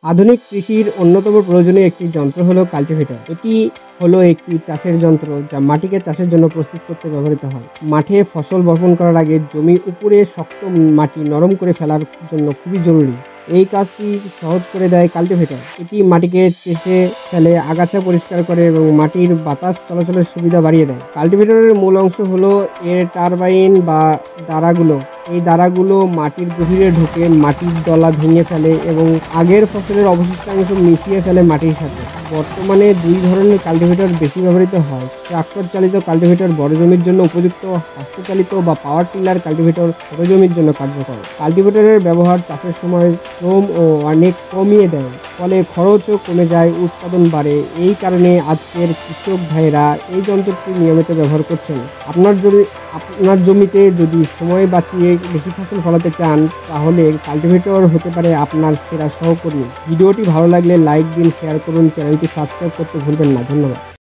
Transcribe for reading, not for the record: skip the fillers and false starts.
আধুনিক কৃষির অন্যতম প্রয়োজনীয় একটি যন্ত্র হলো কাল্টিভেটর। এটি হলো একটি চাষের যন্ত্র যা মাটিকে চাষের জন্য প্রস্তুত করতে ব্যবহৃত হয়। মাঠে ফসল বপন করার আগে জমি উপরে শক্ত মাটি নরম করে ফেলার জন্য খুবই জরুরি। এই কাজটি সহজ করে দেয় কাল্টিভেটর। এটি মাটিকে চেষে ফেলে, আগাছা পরিষ্কার করে এবং মাটির বাতাস চলাচলের সুবিধা বাড়িয়ে দেয়। কাল্টিভেটরের মূল অংশ হলো এর টারবাইন বা দাঁড়াগুলো। এই দাঁড়াগুলো মাটির গভীরে ঢুকে মাটির দলা ভেঙে ফেলে এবং আগের ফসলের অবশিষ্টাংশ মিশিয়ে ফেলে মাটির সাথে। বর্তমানে দুই ধরনের কাল্টিভেটর বেশি ব্যবহৃত হয়: ট্রাক্টর চালিত কাল্টিভেটর বড় জমির জন্য উপযুক্ত, হস্তচালিত বা পাওয়ার টিলার কাল্টিভেটর ছোট জমির জন্য কার্যকর। কাল্টিভেটরের ব্যবহার চাষের সময় শ্রম ও অনেক কমিয়ে দেয়, ফলে খরচও কমে যায়, উৎপাদন বাড়ে। এই কারণে আজকের কৃষক ভাইয়েরা এই যন্ত্রটি নিয়মিত ব্যবহার করছেন। আপনার জমিতে যদি সময় বাঁচিয়ে বেশি ফসল ফলাতে চান, তাহলে কাল্টিভেটর হতে পারে আপনার সেরা সহকর্মী। ভিডিওটি ভালো লাগলে লাইক দিন, শেয়ার করুন, চ্যানেলটি সাবস্ক্রাইব করতে ভুলবেন না। ধন্যবাদ।